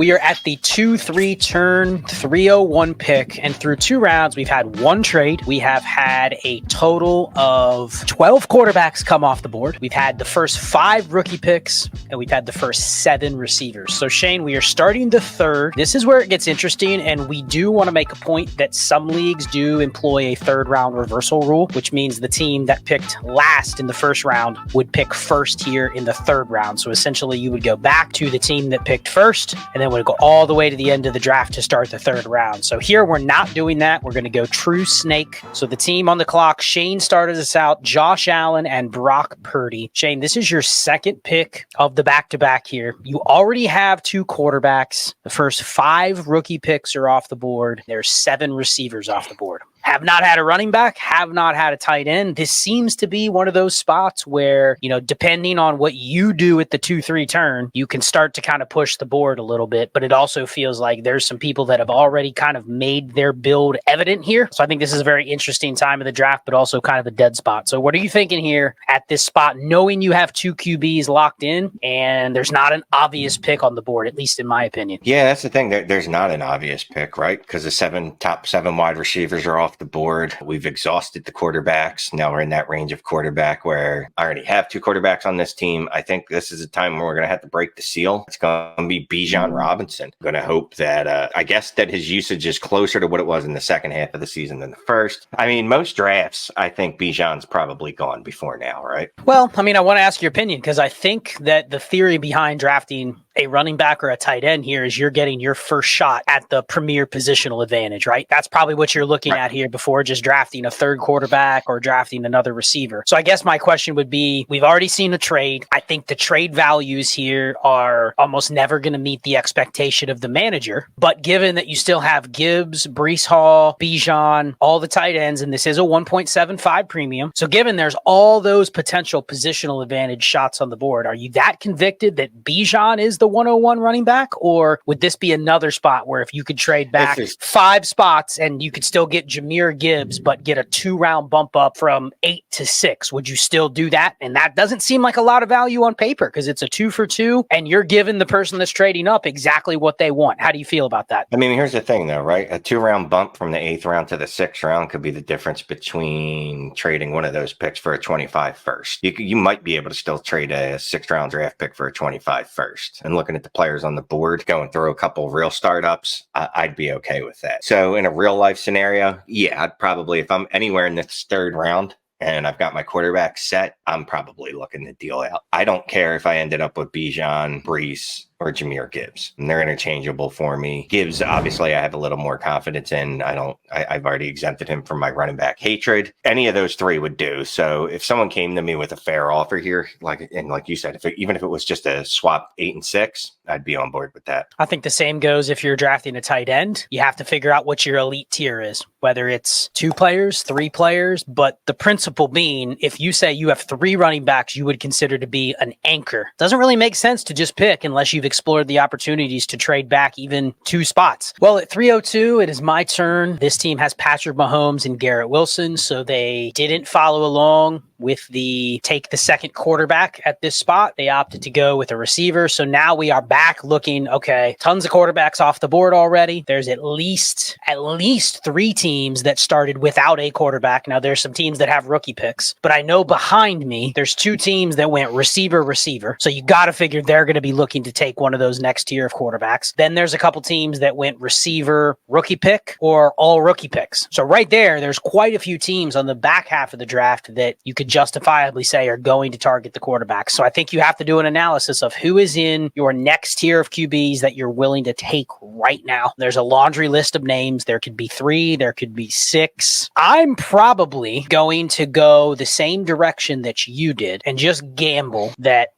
We are at the 2-3 turn, 301 pick, and through 2 rounds, we've had 1 trade. We have had a total of 12 quarterbacks come off the board. We've had the first 5 rookie picks, and we've had the first 7 receivers. So Shane, we are starting the 3rd. This is where it gets interesting, and we do want to make a point that some leagues do employ a 3rd round reversal rule, which means the team that picked last in the 1st round would pick first here in the 3rd round. So essentially you would go back to the team that picked first and then would go all the way to the end of the draft to start the 3rd round. So here we're not doing that. We're going to go true snake. So the team on the clock, Shane started us out, Josh Allen and Brock Purdy. Shane, this is your 2nd pick of the back-to-back here. You already have 2 quarterbacks. The first 5 rookie picks are off the board. There's 7 receivers off the board. Have not had a running back, have not had a tight end. This seems to be one of those spots where, depending on what you do at the 2-3 turn, you can start to kind of push the board a little bit, but it also feels like there's some people that have already kind of made their build evident here. So I think this is a very interesting time of the draft, but also kind of a dead spot. So what are you thinking here at this spot, knowing you have 2 QBs locked in and there's not an obvious pick on the board, at least in my opinion? Yeah, that's the thing. There's not an obvious pick, right? Because the top 7 wide receivers are off the board. We've exhausted the quarterbacks. Now we're in that range of quarterback where I already have 2 quarterbacks on this team. I think this is a time where we're going to have to break the seal. It's going to be Bijan Robinson. I'm going to hope that, I guess that his usage is closer to what it was in the second half of the season than the first. I mean, most drafts, I think Bijan's probably gone before now, right? Well, I want to ask your opinion because I think that the theory behind drafting a running back or a tight end here is you're getting your first shot at the premier positional advantage, right? That's probably what you're looking at here before just drafting a 3rd quarterback or drafting another receiver. So I guess my question would be, we've already seen a trade. I think the trade values here are almost never going to meet the expectation of the manager. But given that you still have Gibbs, Breece Hall, Bijan, all the tight ends, and this is a 1.75 premium. So given there's all those potential positional advantage shots on the board, are you that convicted that Bijan is the 101 running back, or would this be another spot where if you could trade back 5 spots and you could still get Jahmyr Gibbs but get a 2-round bump up from 8 to 6, would you still do that? And that doesn't seem like a lot of value on paper because it's a 2 for 2 and you're giving the person that's trading up exactly what they want. How do you feel about that? I mean, here's the thing though, right? A 2-round bump from the 8th round to the 6th round could be the difference between trading one of those picks for a 25 first. You might be able to still trade a 6th round draft pick for a 25 first. And looking at the players on the board, going through a couple of real startups, I'd be okay with that. So in a real life scenario, yeah, I'd probably, if I'm anywhere in this 3rd round and I've got my quarterback set, I'm probably looking to deal out. I don't care if I ended up with Bijan, Breece, or Jahmyr Gibbs. And they're interchangeable for me. Gibbs, obviously, I have a little more confidence in. I've already exempted him from my running back hatred. Any of those 3 would do. So if someone came to me with a fair offer here, like you said, even if it was just a swap 8 and 6, I'd be on board with that. I think the same goes if you're drafting a tight end. You have to figure out what your elite tier is, whether it's 2 players, 3 players, but the principle being, if you say you have 3 running backs you would consider to be an anchor, doesn't really make sense to just pick unless you've explored the opportunities to trade back even 2 spots. Well, at 302, it is my turn. This team has Patrick Mahomes and Garrett Wilson, so they didn't follow along with the take the 2nd quarterback at this spot. They opted to go with a receiver. So now we are back looking, okay, tons of quarterbacks off the board already. There's at least 3 teams that started without a quarterback. Now there's some teams that have rookie picks, but I know behind me, there's 2 teams that went receiver. So you got to figure they're going to be looking to take one of those next tier of quarterbacks. Then there's a couple teams that went receiver, rookie pick, or all rookie picks. So right there's quite a few teams on the back half of the draft that you could justifiably say are going to target the quarterback. So I think you have to do an analysis of who is in your next tier of QBs that you're willing to take right now. There's a laundry list of names. There could be 3, there could be 6. I'm probably going to go the same direction that you did and just gamble that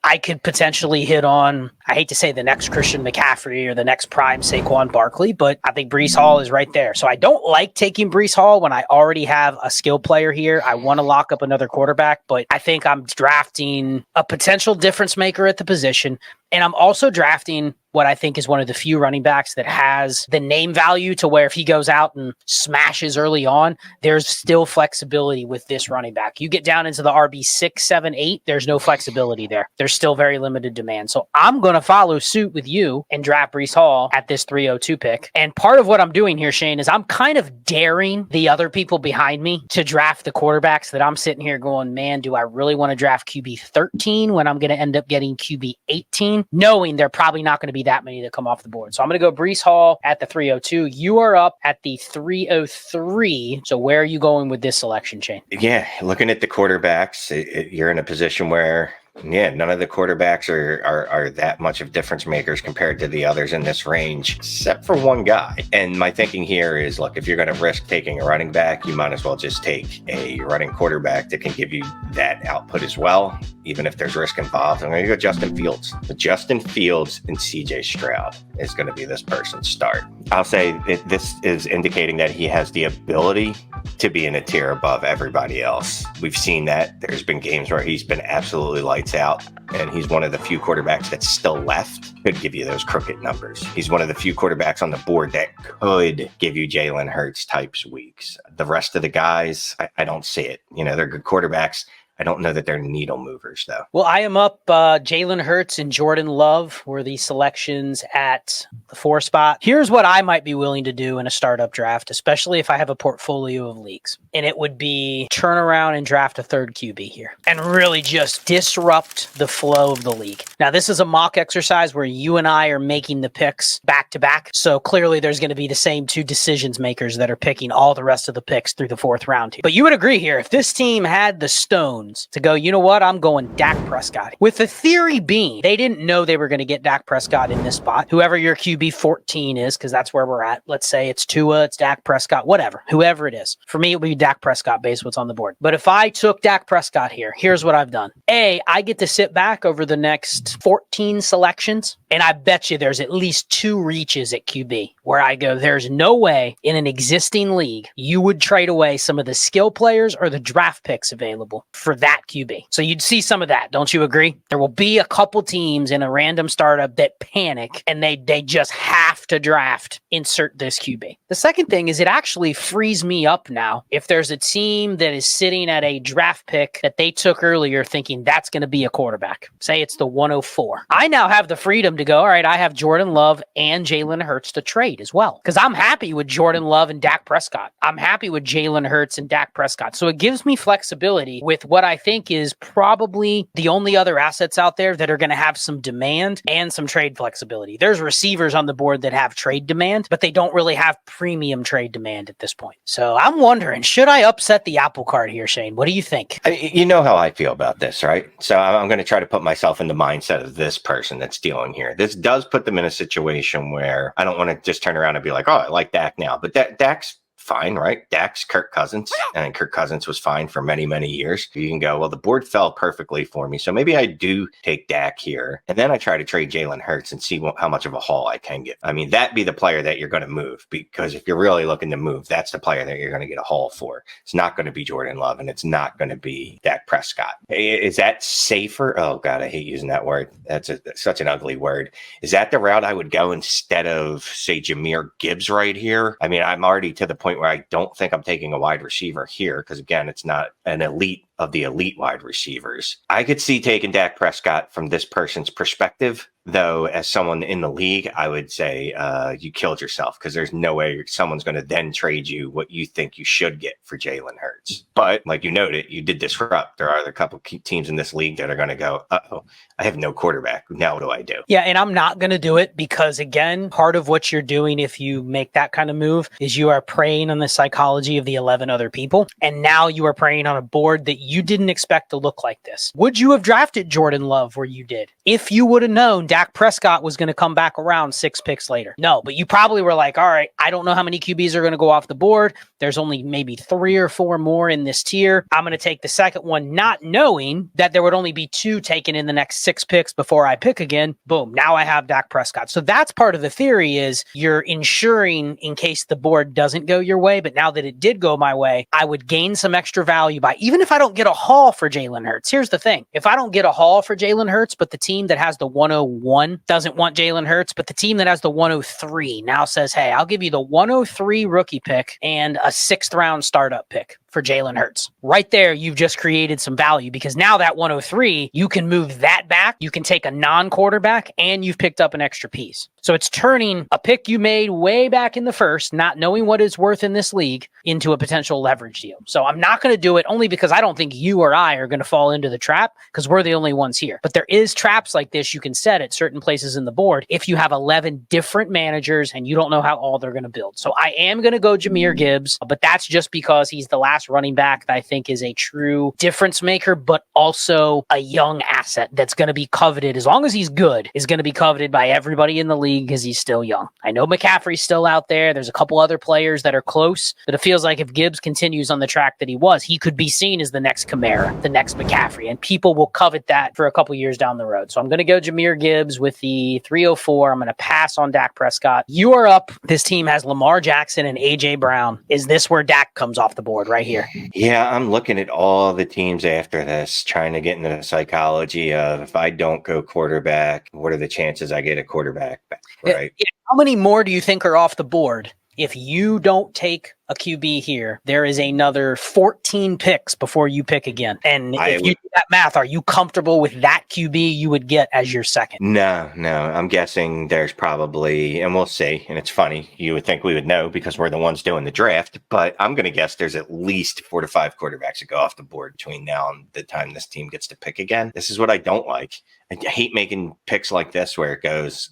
I could potentially hit on, I hate to say the next Christian McCaffrey or the next prime Saquon Barkley, but I think Breece Hall is right there. So I don't like taking Breece Hall when I already have a skill player here. I want to lock up another quarterback, but I think I'm drafting a potential difference maker at the position. And I'm also drafting what I think is one of the few running backs that has the name value to where if he goes out and smashes early on, there's still flexibility with this running back. You get down into the RB 6, 7, 8, there's no flexibility there. There's still very limited demand. So I'm going to follow suit with you and draft Breece Hall at this 302 pick. And part of what I'm doing here, Shane, is I'm kind of daring the other people behind me to draft the quarterbacks that I'm sitting here going, man, do I really want to draft QB 13 when I'm going to end up getting QB 18, knowing they're probably not going to be that many that come off the board. So I'm going to go Breece Hall at the 302. You are up at the 303. So where are you going with this selection, Shane? Yeah, looking at the quarterbacks, you're in a position where none of the quarterbacks are that much of difference makers compared to the others in this range, except for one guy. And my thinking here is, look, if you're going to risk taking a running back, you might as well just take a running quarterback that can give you that output as well, even if there's risk involved. I'm going to go Justin Fields. But Justin Fields and CJ Stroud is going to be this person's start. I'll say this is indicating that he has the ability to be in a tier above everybody else. We've seen that. There's been games where he's been absolutely lights out, and he's one of the few quarterbacks that's still left could give you those crooked numbers. He's one of the few quarterbacks on the board that could give you Jalen Hurts types weeks. The rest of the guys, I don't see it. They're good quarterbacks. I don't know that they're needle movers, though. Well, I am up. Jalen Hurts and Jordan Love were the selections at the 4 spot. Here's what I might be willing to do in a startup draft, especially if I have a portfolio of leagues. And it would be turn around and draft a third QB here and really just disrupt the flow of the league. Now, this is a mock exercise where you and I are making the picks back to back. So clearly there's going to be the same 2 decisions makers that are picking all the rest of the picks through the 4th round. But you would agree here, if this team had the stone to go, you know what, I'm going Dak Prescott. With the theory being, they didn't know they were going to get Dak Prescott in this spot. Whoever your QB 14 is, because that's where we're at. Let's say it's Tua, it's Dak Prescott, whatever, whoever it is. For me, it would be Dak Prescott based what's on the board. But if I took Dak Prescott here, here's what I've done. I get to sit back over the next 14 selections, and I bet you there's at least 2 reaches at QB where I go, there's no way in an existing league you would trade away some of the skill players or the draft picks available for that QB. So you'd see some of that. Don't you agree? There will be a couple teams in a random startup that panic and they just have to draft, insert this QB. The second thing is it actually frees me up now. If there's a team that is sitting at a draft pick that they took earlier thinking that's going to be a quarterback, say it's the 104. I now have the freedom to go, all right, I have Jordan Love and Jalen Hurts to trade as well. Because I'm happy with Jordan Love and Dak Prescott. I'm happy with Jalen Hurts and Dak Prescott. So it gives me flexibility with what I think is probably the only other assets out there that are going to have some demand and some trade flexibility. There's receivers on the board that have trade demand, but they don't really have premium trade demand at this point. So I'm wondering, should I upset the apple cart here, Shane? What do you think? You know how I feel about this, right? So I'm going to try to put myself in the mindset of this person that's dealing here. This does put them in a situation where I don't want to just turn around and be like, oh, I like Dak now. But Dak's fine, right? Dak's Kirk Cousins, and Kirk Cousins was fine for many, many years. You can go, well, the board fell perfectly for me, so maybe I do take Dak here, and then I try to trade Jalen Hurts and see how much of a haul I can get. I mean, that'd be the player that you're going to move, because if you're really looking to move, that's the player that you're going to get a haul for. It's not going to be Jordan Love, and it's not going to be Dak Prescott. Is that safer? Oh, God, I hate using that word. That's such an ugly word. Is that the route I would go instead of, say, Jahmyr Gibbs right here? I mean, I'm already to the point where I don't think I'm taking a wide receiver here because, again, it's not an elite of the elite wide receivers. I could see taking Dak Prescott from this person's perspective, though, as someone in the league, I would say you killed yourself, because there's no way someone's going to then trade you what you think you should get for Jalen Hurts. But like you noted, you did disrupt. There are a couple teams in this league that are going to go, uh-oh, I have no quarterback. Now what do I do? Yeah, and I'm not going to do it because, again, part of what you're doing if you make that kind of move is you are preying on the psychology of the 11 other people. And now you are preying on a board that you didn't expect to look like this. Would you have drafted Jordan Love where you did if you would have known Dak Prescott was going to come back around 6 picks later? No, but you probably were like, all right, I don't know how many QBs are going to go off the board. There's only maybe 3 or 4 more in this tier. I'm going to take the second one, not knowing that there would only be 2 taken in the next 6 picks before I pick again. Boom, now I have Dak Prescott. So that's part of the theory, is you're ensuring in case the board doesn't go your way, but now that it did go my way, I would gain some extra value by, even if I don't don't get a haul for Jalen Hurts. Here's the thing. If I don't get a haul for Jalen Hurts, but the team that has the 101 doesn't want Jalen Hurts, but the team that has the 103 now says, hey, I'll give you the 103 rookie pick and a 6th round startup pick for Jalen Hurts. Right there, you've just created some value because now that 103, you can move that back, you can take a non-quarterback, and you've picked up an extra piece. So it's turning a pick you made way back in the first, not knowing what it's worth in this league, into a potential leverage deal. So I'm not going to do it only because I don't think you or I are going to fall into the trap because we're the only ones here. But there is traps like this you can set at certain places in the board if you have 11 different managers and you don't know how all they're going to build. So I am going to go Jahmyr Gibbs, but that's just because he's the last running back that I think is a true difference maker, but also a young asset that's going to be coveted. As long as he's good, is going to be coveted by everybody in the league because he's still young. I know McCaffrey's still out there. There's a couple other players that are close, but it feels like if Gibbs continues on the track that he was, he could be seen as the next Kamara, the next McCaffrey, and people will covet that for a couple years down the road. So I'm going to go Jahmyr Gibbs with the 304. I'm going to pass on Dak Prescott. You are up. This team has Lamar Jackson and AJ Brown. Is this where Dak comes off the board right here? Yeah, I'm looking at all the teams after this, trying to get into the psychology of if I don't go quarterback, what are the chances I get a quarterback back, right? Yeah. How many more do you think are off the board? If you don't take a QB here, there is another 14 picks before you pick again. And if you do that math, are you comfortable with that QB you would get as your second? No. I'm guessing there's probably, and we'll see. And it's funny, you would think we would know because we're the ones doing the draft, but I'm going to guess there's at least 4 to 5 quarterbacks that go off the board between now and the time this team gets to pick again. This is what I don't like. I hate making picks like this where it goes,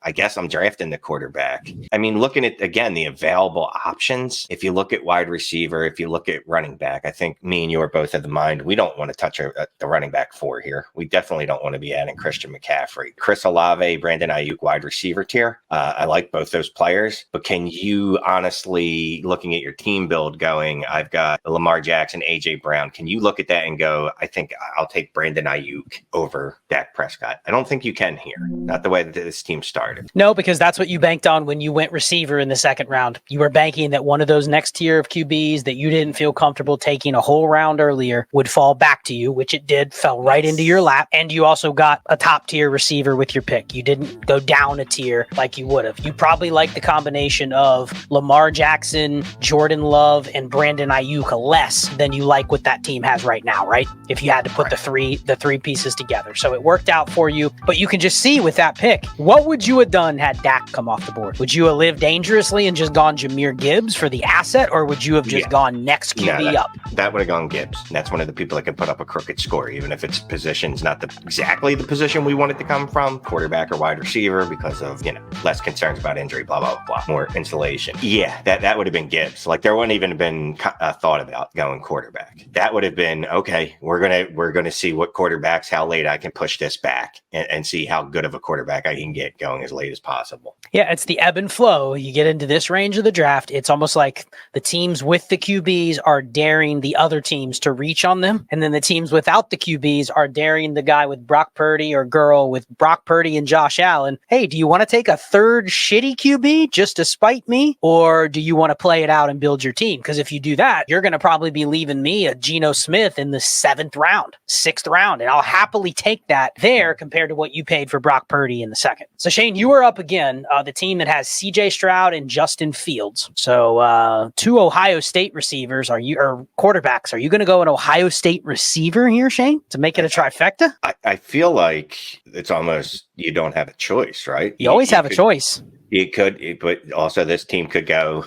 I guess I'm drafting the quarterback. I mean, looking at, again, the available options, if you look at wide receiver, if you look at running back, I think me and you are both of the mind, we don't want to touch the running back 4 here. We definitely don't want to be adding Christian McCaffrey. Chris Olave, Brandon Ayuk, wide receiver tier. I like both those players, but can you honestly, looking at your team build going, I've got Lamar Jackson, AJ Brown, can you look at that and go, I think I'll take Brandon Ayuk over Dak Prescott? I don't think you can here. Not the way that this team started. No, because that's what you banked on when you went receiver in the second round. You were banking that one of those next tier of QBs that you didn't feel comfortable taking a whole round earlier would fall back to you, which it did, fell right into your lap. And you also got a top tier receiver with your pick. You didn't go down a tier like you would have. You probably like the combination of Lamar Jackson, Jordan Love, and Brandon Ayuk less than you like what that team has right now, right? If you had to put the three pieces together. So it worked out for you, but you can just see with that pick, what would you have done had Dak come off the board? Would you have lived dangerously and just gone Jahmyr Gibbs for the asset, or would you have just gone next QB up? That would have gone Gibbs. That's one of the people that can put up a crooked score, even if its position's not exactly the position we want it to come from, quarterback or wide receiver, because of, less concerns about injury, blah, blah, blah, more insulation. Yeah, that would have been Gibbs. Like, there wouldn't even have been thought about going quarterback. That would have been, okay, we're gonna see what quarterbacks, how late I can push this back and see how good of a quarterback I can get going as late as possible. Yeah, it's the ebb and flow. You get into this range of the draft, it's almost like the teams with the QBs are daring the other teams to reach on them, and then the teams without the QBs are daring the guy with Brock Purdy or girl with Brock Purdy and Josh Allen. Hey, do you want to take a third shitty QB just to spite me, or do you want to play it out and build your team? Because if you do that, you're going to probably be leaving me a Geno Smith in the 7th round, 6th round, and I'll happily take that there compared to what you paid for Brock Purdy in the 2nd. So Shane, you are up again, the team that has CJ Stroud and Justin Fields. So 2 Ohio State receivers, or quarterbacks. Are you going to go an Ohio State receiver here, Shane, to make it a trifecta? I feel like it's almost, you don't have a choice, right? You always have a choice. You could, but also this team could go,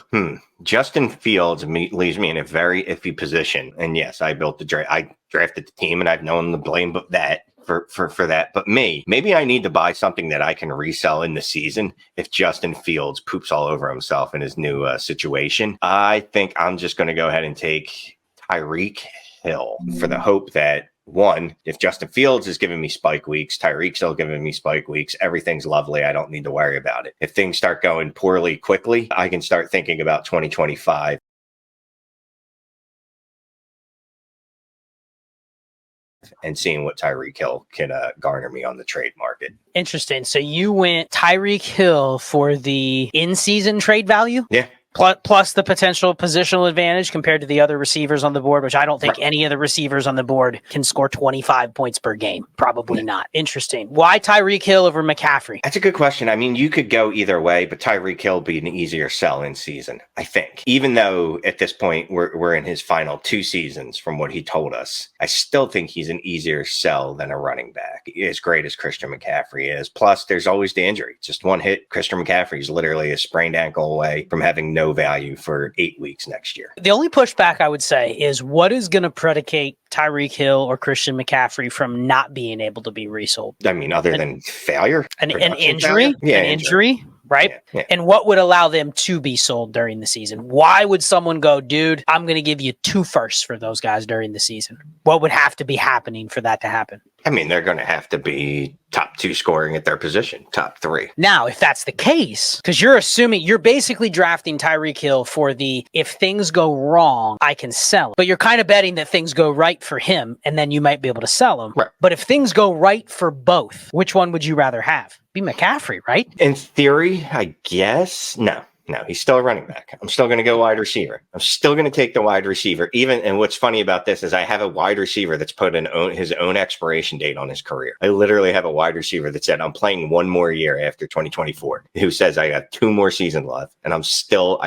Justin Fields leaves me in a very iffy position. And yes, I built the draft. I drafted the team, and I've known the blame that for that. But maybe I need to buy something that I can resell in the season if Justin Fields poops all over himself in his new situation. I think I'm just going to go ahead and take Tyreek Hill for the hope that, one, if Justin Fields is giving me spike weeks, Tyreek's still giving me spike weeks, everything's lovely. I don't need to worry about it. If things start going poorly quickly, I can start thinking about 2025. And seeing what Tyreek Hill can garner me on the trade market. Interesting. So you went Tyreek Hill for the in-season trade value? Yeah. Plus the potential positional advantage compared to the other receivers on the board, which I don't think any of the receivers on the board can score 25 points per game. Probably not. Interesting. Why Tyreek Hill over McCaffrey? That's a good question. I mean, you could go either way, but Tyreek Hill would be an easier sell in season, I think. Even though at this point we're in his final 2 seasons from what he told us, I still think he's an easier sell than a running back, as great as Christian McCaffrey is. Plus, there's always the injury. Just one hit, Christian McCaffrey is literally a sprained ankle away from having no value for 8 weeks next year. The only pushback I would say is what is going to predicate Tyreek Hill or Christian McCaffrey from not being able to be resold? I mean, other than failure? An injury? Failure? Yeah, an injury. Right? Yeah. And what would allow them to be sold during the season? Why would someone go, dude, I'm going to give you 2 firsts for those guys during the season? What would have to be happening for that to happen? I mean, they're going to have to be top 2 scoring at their position, top 3. Now, if that's the case, because you're basically drafting Tyreek Hill for the, if things go wrong, I can sell him. But you're kind of betting that things go right for him, and then you might be able to sell him. Right. But if things go right for both, which one would you rather have? Be McCaffrey, right? In theory, I guess. No, he's still a running back. I'm still going to go wide receiver. I'm still going to take the wide receiver. And what's funny about this is I have a wide receiver that's put his own expiration date on his career. I literally have a wide receiver that said, I'm playing 1 more year after 2024, who says I got 2 more seasons left. And I still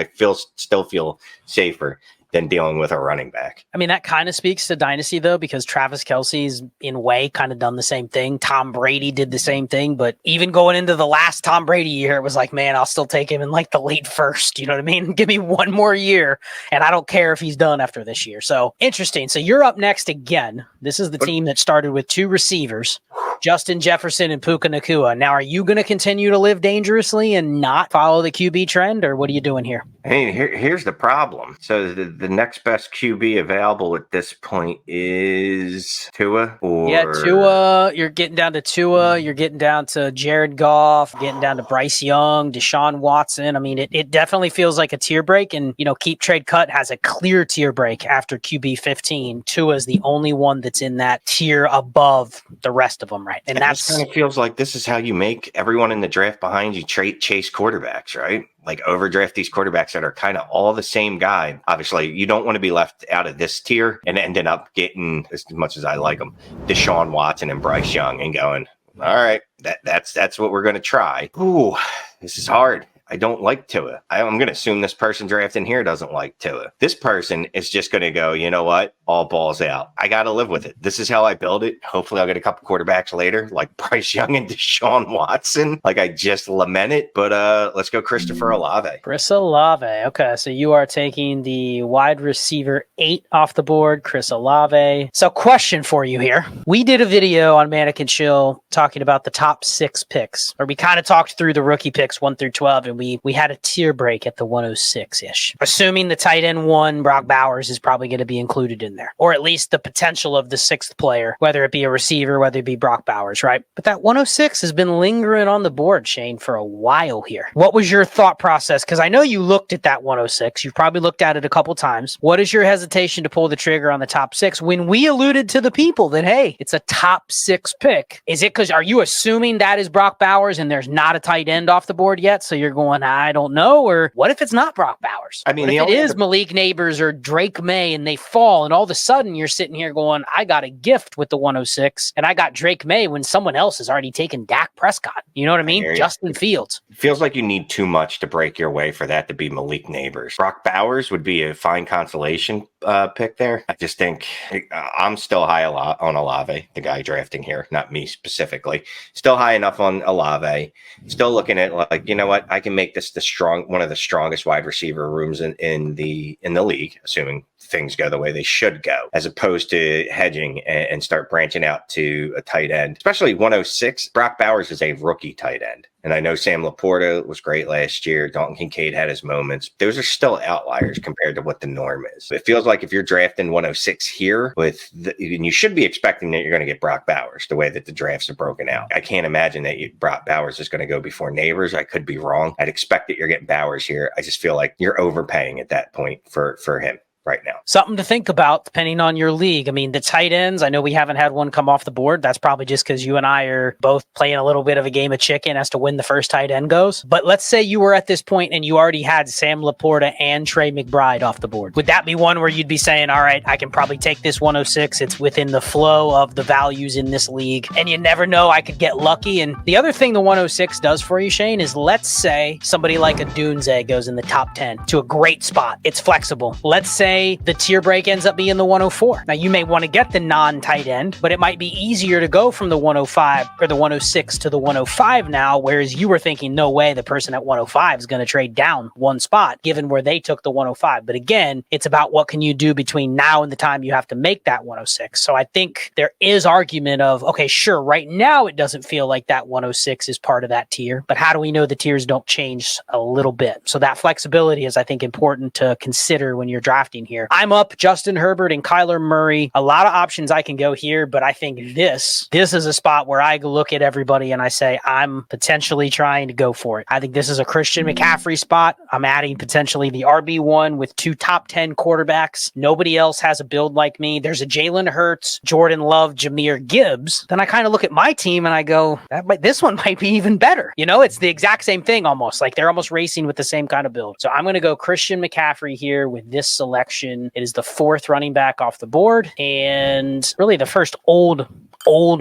feel safer than dealing with a running back. I mean, that kind of speaks to Dynasty, though, because Travis Kelce's, in a way, kind of done the same thing. Tom Brady did the same thing, but even going into the last Tom Brady year, it was like, man, I'll still take him in like the late first. You know what I mean? Give me 1 more year, and I don't care if he's done after this year. So, interesting. So, you're up next again. This is the team that started with 2 receivers, Justin Jefferson and Puka Nacua. Now, are you going to continue to live dangerously and not follow the QB trend, or what are you doing here? I mean, here's the problem. So the next best QB available at this point is Tua? Tua. You're getting down to Tua. You're getting down to Jared Goff, getting down to Bryce Young, Deshaun Watson. I mean, it definitely feels like a tier break. And, Keep Trade Cut has a clear tier break after QB 15. Tua is the only one that's in that tier above the rest of them, right? And that's kind of feels like this is how you make everyone in the draft behind you chase quarterbacks, right? Like overdraft these quarterbacks that are kind of all the same guy. Obviously, you don't want to be left out of this tier and ended up getting, as much as I like them, Deshaun Watson and Bryce Young and going, all right, that's what we're going to try. Ooh, this is hard. I don't like Tua. I'm going to assume this person drafting here doesn't like Tua. This person is just going to go, you know what? All balls out. I got to live with it. This is how I build it. Hopefully I'll get a couple quarterbacks later, like Bryce Young and Deshaun Watson. Like I just lament it, but let's go Christopher Olave. Chris Olave. Okay, so you are taking the wide receiver 8 off the board, Chris Olave. So question for you here. We did a video on Manic Chill talking about the top 6 picks, or we kind of talked through the rookie picks 1 through 12, and we had a tier break at the 106-ish. Assuming the tight end 1, Brock Bowers, is probably going to be included in there, or at least the potential of the 6th player, whether it be a receiver, whether it be Brock Bowers, right? But that 106 has been lingering on the board, Shane, for a while here. What was your thought process? Because I know you looked at that 106. You've probably looked at it a couple times. What is your hesitation to pull the trigger on the top 6 when we alluded to the people that, hey, it's a top 6 pick? Is it because, are you assuming that is Brock Bowers and there's not a tight end off the board yet? So you're going, I don't know. Or what if it's not Brock Bowers? I mean, what if it is Malik Neighbors or Drake May and they fall, and all of a sudden you're sitting here going, I got a gift with the 106 and I got Drake May when someone else has already taken Dak Prescott. You know what I mean? Justin Fields. It feels like you need too much to break your way for that to be Malik Neighbors. Brock Bowers would be a fine consolation pick there. I just think I'm still high on Olave, the guy drafting here, not me specifically. Still high enough on Olave. Still looking at like, you know what? I can make this one of the strongest wide receiver rooms in the league, assuming things go the way they should go, as opposed to hedging and start branching out to a tight end, especially 106. Brock Bowers is a rookie tight end. And I know Sam Laporta was great last year. Dalton Kincaid had his moments. Those are still outliers compared to what the norm is. It feels like if you're drafting 106 here and you should be expecting that you're going to get Brock Bowers the way that the drafts are broken out. I can't imagine that Brock Bowers is going to go before Neighbors. I could be wrong. I'd expect that you're getting Bowers here. I just feel like you're overpaying at that point for him. right now. Something to think about depending on your league. I mean, the tight ends, I know we haven't had one come off the board. That's probably just because you and I are both playing a little bit of a game of chicken as to when the first tight end goes. But let's say you were at this point and you already had Sam Laporta and Trey McBride off the board. Would that be one where you'd be saying, all right, I can probably take this 106. It's within the flow of the values in this league. And you never know, I could get lucky. And the other thing the 106 does for you, Shane, is let's say somebody like a Dunze goes in the top 10 to a great spot. It's flexible. Let's say the tier break ends up being the 104. Now, you may want to get the non-tight end, but it might be easier to go from the 105 or the 106 to the 105 now, whereas you were thinking, no way, the person at 105 is going to trade down one spot, given where they took the 105. But again, it's about what can you do between now and the time you have to make that 106. So I think there is argument of, okay, sure, right now it doesn't feel like that 106 is part of that tier, but how do we know the tiers don't change a little bit? So that flexibility is, I think, important to consider when you're drafting here. I'm up Justin Herbert and Kyler Murray. A lot of options I can go here, but I think this is a spot where I look at everybody and I say, I'm potentially trying to go for it. I think this is a Christian McCaffrey spot. I'm adding potentially the RB1 with 2 top 10 quarterbacks. Nobody else has a build like me. There's a Jalen Hurts, Jordan Love, Jahmyr Gibbs. Then I kind of look at my team and I go, this one might be even better. You know, it's the exact same thing almost. Like they're almost racing with the same kind of build. So I'm going to go Christian McCaffrey here with this selection. It is the 4th running back off the board and really the first old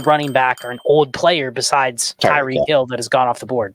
running back or an old player besides Tyreek Hill that has gone off the board.